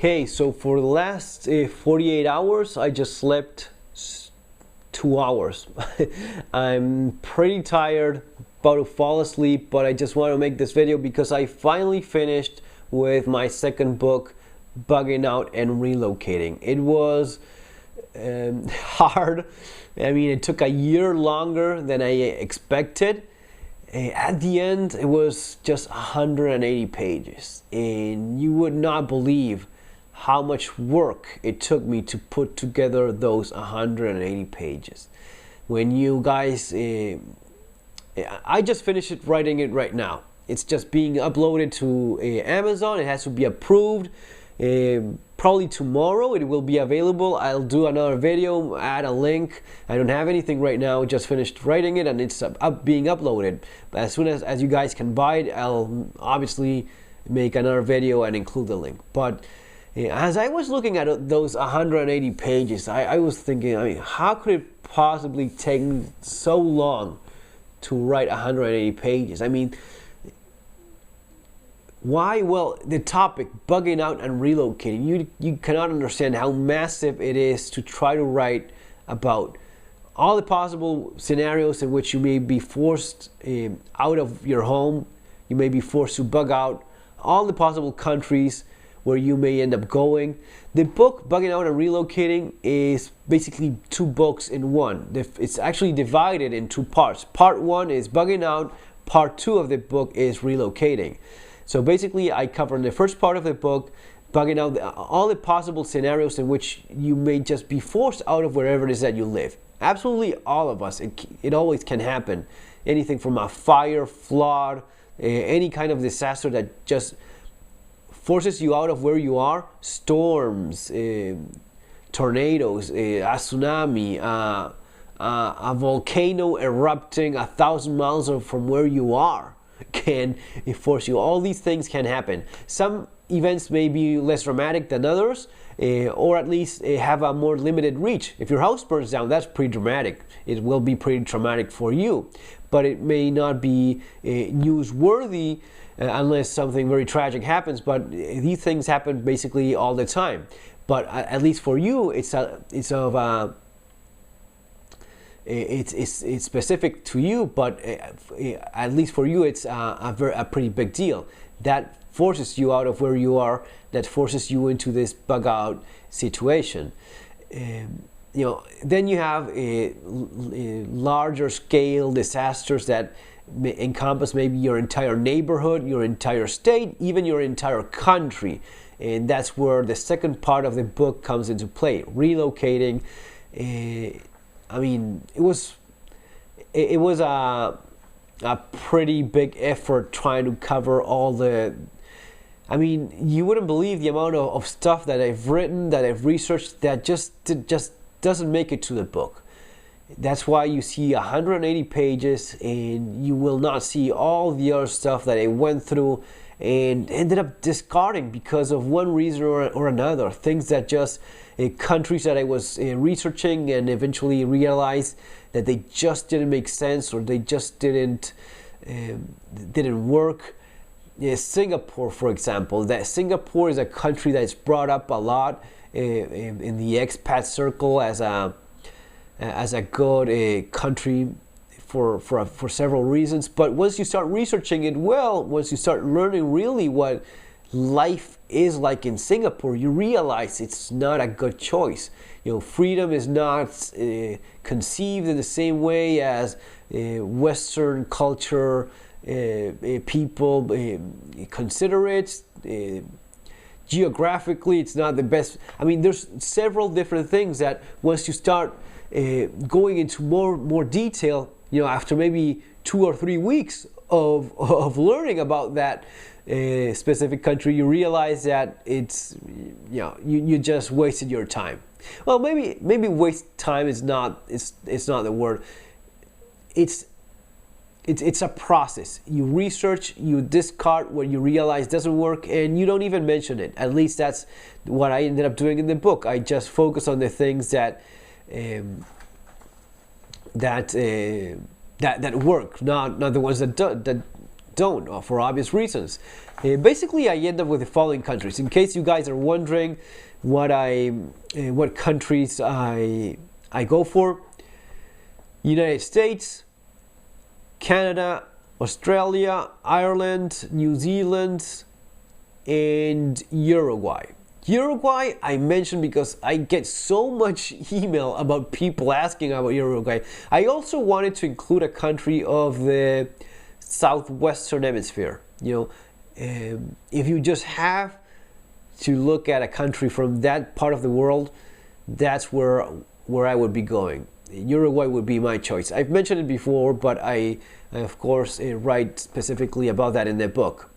Okay, so for the last 48 hours, I just slept 2 hours. I'm pretty tired, about to fall asleep, but I just want to make this video because I finally finished with my second book, Bugging Out and Relocating. It was hard. I mean, it took a year longer than I expected. At the end, it was just 180 pages, and you would not believe how much work it took me to put together those 180 pages. When you guys, I just finished writing it right now. It's just being uploaded to Amazon. It has to be approved. Probably tomorrow it will be available. I'll do another video, add a link. I don't have anything right now, just finished writing it and it's being uploaded. But as soon as you guys can buy it, I'll obviously make another video and include the link. But as I was looking at those 180 pages, I was thinking, I mean, how could it possibly take so long to write 180 pages? I mean, why? Well, the topic, bugging out and relocating, you cannot understand how massive it is to try to write about all the possible scenarios in which you may be forced out of your home, you may be forced to bug out, all the possible countries where you may end up going. The book, Bugging Out and Relocating, is basically two books in one. It's actually divided in two parts. Part one is Bugging Out, part two of the book is Relocating. So basically, I cover in the first part of the book, bugging out all the possible scenarios in which you may just be forced out of wherever it is that you live. Absolutely all of us. It always can happen. Anything from a fire, flood, any kind of disaster that just forces you out of where you are. Storms, tornadoes, a tsunami, a volcano erupting 1,000 miles from where you are can force you. All these things can happen. Some events may be less dramatic than others, or at least have a more limited reach. If your house burns down, that's pretty dramatic. It will be pretty traumatic for you, but it may not be newsworthy unless something very tragic happens. But these things happen basically all the time. But at least for you, it's specific to you, but at least for you, it's a pretty big deal. That forces you out of where you are. That forces you into this bug out situation. Then you have larger scale disasters that encompass maybe your entire neighborhood, your entire state, even your entire country, and that's where the second part of the book comes into play. Relocating. I mean, it was a pretty big effort trying to cover all the. I mean, you wouldn't believe the amount of stuff that I've written, that I've researched, that just doesn't make it to the book. That's why you see 180 pages, and you will not see all the other stuff that I went through and ended up discarding because of one reason or another. Things that just countries that I was researching and eventually realized that they just didn't make sense, or they just didn't work. Singapore, for example. That Singapore is a country that's brought up a lot in the expat circle as a good country for several reasons. But once you start researching it well, once you start learning really what life is like in Singapore, you realize it's not a good choice. Freedom is not conceived in the same way as Western culture people consider it. Geographically, it's not the best. I mean, there's several different things that once you start going into more detail, after maybe 2 or 3 weeks of learning about that specific country, you realize that it's you just wasted your time. Well, maybe waste time is not it's not the word. It's a process. You research, you discard what you realize doesn't work, and you don't even mention it. At least that's what I ended up doing in the book. I just focus on the things that work, not the ones that don't, for obvious reasons. Basically, I end up with the following countries. In case you guys are wondering what countries I go for: United States, Canada, Australia, Ireland, New Zealand, and Uruguay. Uruguay I mentioned because I get so much email about people asking about Uruguay. I also wanted to include a country of the southwestern hemisphere. If you just have to look at a country from that part of the world, that's where I would be going. Uruguay would be my choice. I've mentioned it before, but I of course write specifically about that in the book.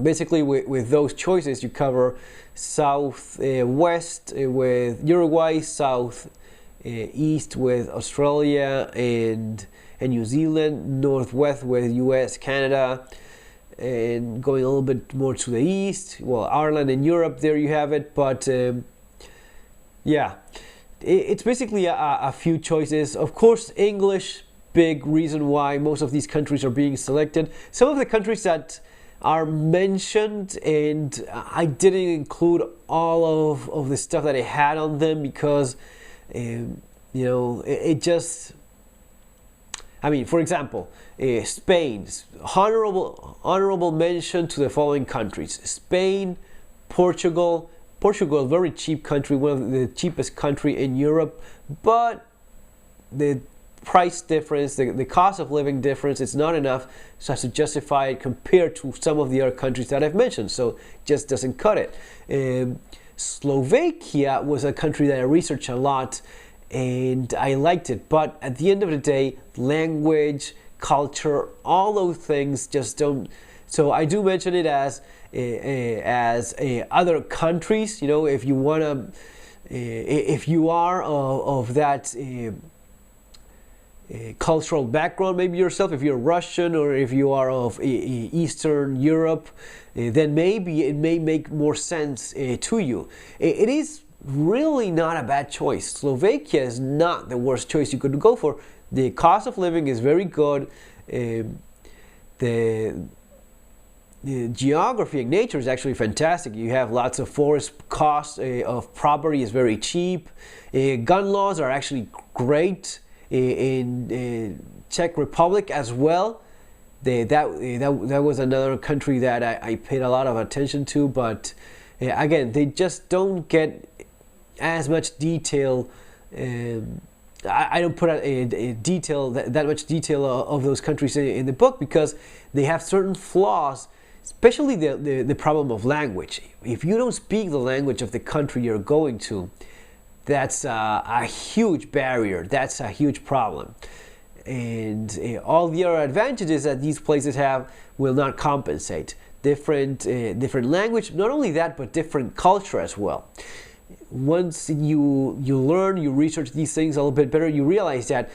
Basically, with those choices, you cover southwest with Uruguay, south east with Australia and New Zealand, northwest with US, Canada, and going a little bit more to the east, well, Ireland and Europe, there you have it. But yeah, it's basically a few choices. Of course, English, big reason why most of these countries are being selected. Some of the countries that are mentioned, and I didn't include all of the stuff that I had on them because it just, I mean, for example, Spain's honorable mention to the following countries: Spain, Portugal, a very cheap country, one of the cheapest country in Europe, but the price difference, the cost of living difference, it's not enough so as to justify it compared to some of the other countries that I've mentioned, so it just doesn't cut it. Slovakia was a country that I researched a lot and I liked it, but at the end of the day, language, culture, all those things just don't. So I do mention it as other countries. If you wanna, if you are of that cultural background, maybe yourself, if you're Russian or if you are of Eastern Europe, then maybe it may make more sense to you. It is really not a bad choice. Slovakia is not the worst choice you could go for. The cost of living is very good. The geography and nature is actually fantastic. You have lots of forest. Cost of property is very cheap. Gun laws are actually great. In Czech Republic as well. That was another country that I paid a lot of attention to, but again, they just don't get as much detail. I don't put a detail that much detail of those countries in the book because they have certain flaws, especially the problem of language. If you don't speak the language of the country you're going to, that's a huge barrier. That's a huge problem. And all the other advantages that these places have will not compensate. Different language, not only that, but different culture as well. Once you learn, you research these things a little bit better, you realize that,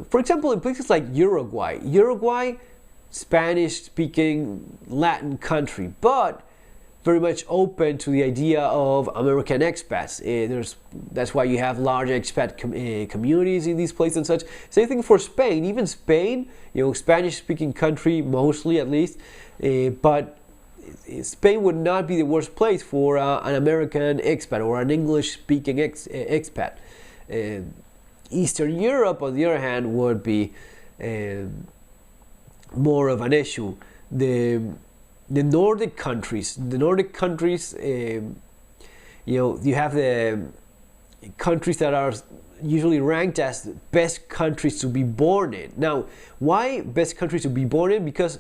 for example, in places like Uruguay, Spanish-speaking Latin country, but very much open to the idea of American expats. That's why you have large expat communities in these places and such. Same thing for Spain. Even Spain, Spanish-speaking country, mostly at least, but Spain would not be the worst place for an American expat or an English-speaking expat. Eastern Europe, on the other hand, would be more of an issue. The Nordic countries, you have the countries that are usually ranked as best countries to be born in. Now, why best countries to be born in? Because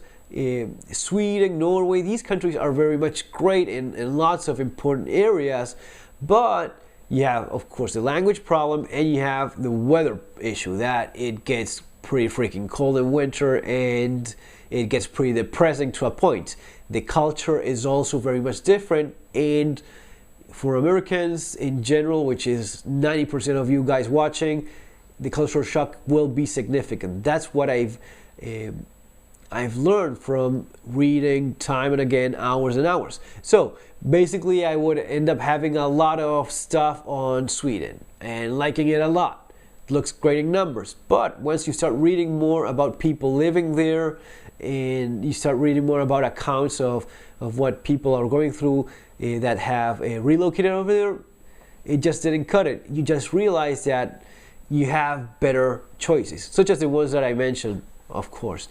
Sweden, Norway, these countries are very much great in lots of important areas, but you have, of course, the language problem and you have the weather issue, that it gets pretty freaking cold in winter and it gets pretty depressing to a point. The culture is also very much different, and for Americans in general, which is 90% of you guys watching, the cultural shock will be significant. That's what I've learned from reading time and again, hours and hours. So basically, I would end up having a lot of stuff on Sweden and liking it a lot. looks great in numbers. But once you start reading more about people living there, and you start reading more about accounts of what people are going through that have relocated over there, it just didn't cut it. You just realize that you have better choices, such as the ones that I mentioned, of course.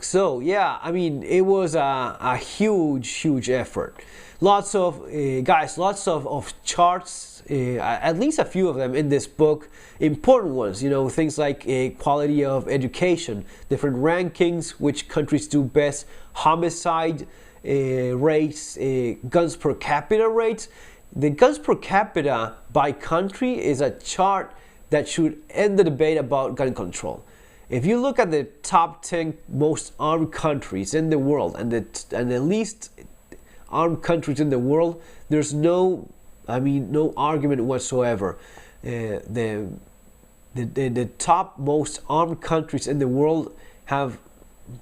So yeah, I mean, it was a huge effort. Lots of guys, lots of charts, at least a few of them in this book. Important ones, you know, things like quality of education, different rankings, which countries do best, homicide rates, guns per capita rates. The guns per capita by country is a chart that should end the debate about gun control. If you look at the top 10 most armed countries in the world and the least armed countries in the world, there's no argument whatsoever. The top most armed countries in the world have,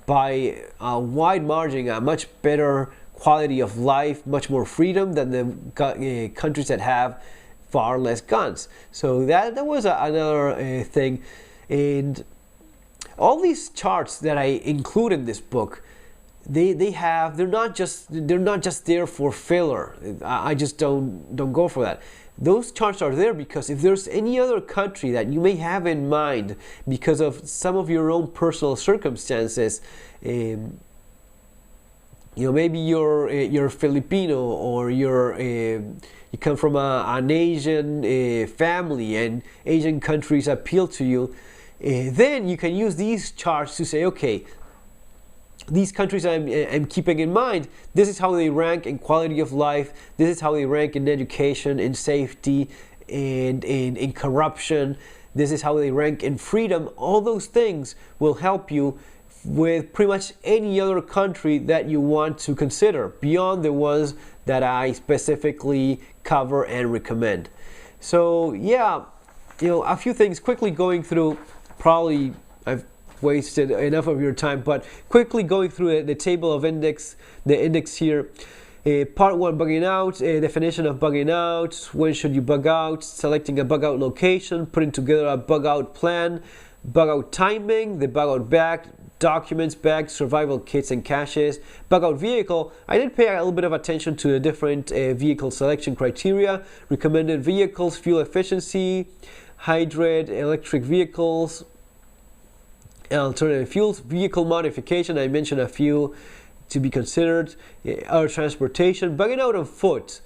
by a wide margin, a much better quality of life, much more freedom than the countries that have far less guns. So that was another thing. And all these charts that I include in this book, they're not just there for filler. I just don't go for that. Those charts are there because if there's any other country that you may have in mind because of some of your own personal circumstances, you know, maybe you're Filipino, or you come from an Asian family and Asian countries appeal to you, then you can use these charts to say, okay, these countries I'm keeping in mind, this is how they rank in quality of life, this is how they rank in education, in safety, and in corruption, this is how they rank in freedom. All those things will help you with pretty much any other country that you want to consider, beyond the ones that I specifically cover and recommend. So yeah, you know, a few things quickly going through. Probably I've wasted enough of your time, but quickly going through the table of index, the index here. Part 1, bugging out, definition of bugging out, when should you bug out, selecting a bug out location, putting together a bug out plan, bug out timing, the bug out bag, documents, bags, survival kits and caches, bug out vehicle. I did pay a little bit of attention to the different vehicle selection criteria, recommended vehicles, fuel efficiency, hybrid, electric vehicles, alternative fuels, vehicle modification. I mentioned a few to be considered. Other transportation, bugging out on foot,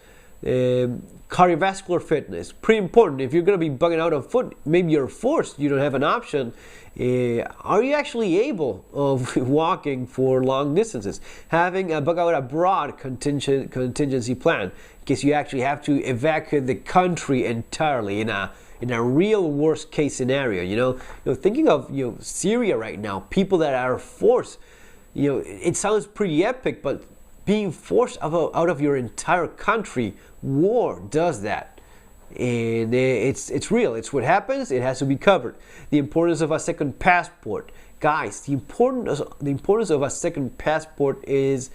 cardiovascular fitness, pretty important. If you're going to be bugging out on foot, maybe you're forced, you don't have an option. Are you actually able of walking for long distances? Having a bug out abroad contingency plan, in case you actually have to evacuate the country entirely in a real worst case scenario. You know, thinking of Syria right now, people that are forced. It sounds pretty epic, but being forced out of your entire country, war does that. And it's real. It's what happens. It has to be covered. The importance of a second passport. Guys, the importance of a second passport is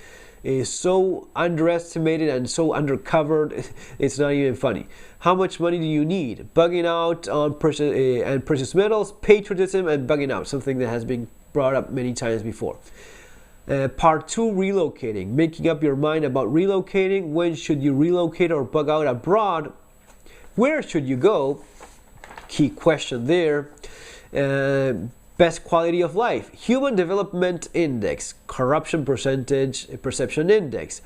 so underestimated and so undercovered, it's not even funny. How much money do you need? Bugging out on precious metals, patriotism, and bugging out, something that has been brought up many times before. Part 2, relocating. Making up your mind about relocating. When should you relocate or bug out abroad? Where should you go? Key question there. Best quality of life. Human Development Index. Corruption Perception Index.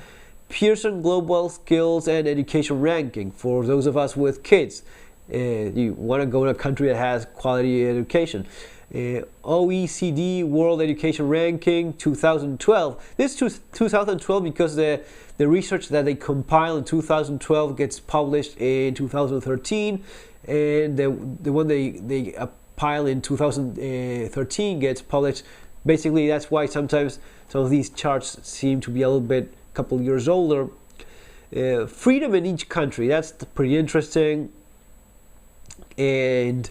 Pearson Global Skills and Education Ranking. For those of us with kids, you want to go to a country that has quality education. OECD World Education Ranking 2012. This is 2012 because the research that they compile in 2012 gets published in 2013, and the one they pile in 2013 gets published. Basically, that's why sometimes some of these charts seem to be a little bit, couple years older. Freedom in each country, that's pretty interesting. And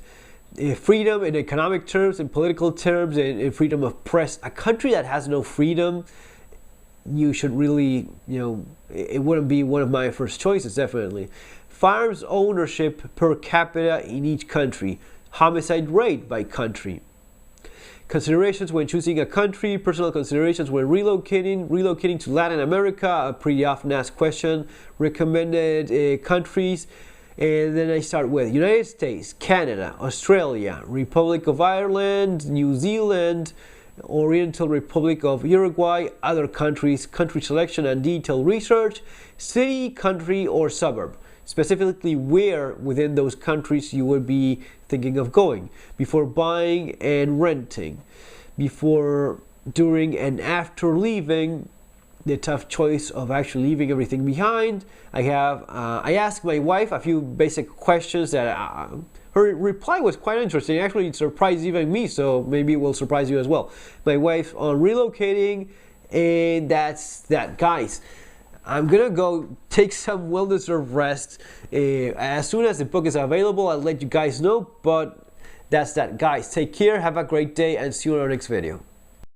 freedom in economic terms, in political terms, and freedom of press. A country that has no freedom you should really, it wouldn't be one of my first choices, definitely. Firearms ownership per capita in each country. Homicide rate by country. Considerations when choosing a country. Personal considerations when relocating to Latin America, a pretty often asked question. Recommended countries. And then I start with United States, Canada, Australia, Republic of Ireland, New Zealand, Oriental Republic of Uruguay, other countries, country selection and detailed research, city, country, or suburb. Specifically where within those countries you would be thinking of going before buying and renting, before, during, and after leaving. The tough choice of actually leaving everything behind. I asked my wife a few basic questions that her reply was quite interesting. Actually, it surprised even me, so maybe it will surprise you as well. My wife on relocating, and that's that, guys. I'm gonna go take some well-deserved rest. As soon as the book is available, I'll let you guys know, but that's that, guys. Take care, have a great day, and see you in our next video.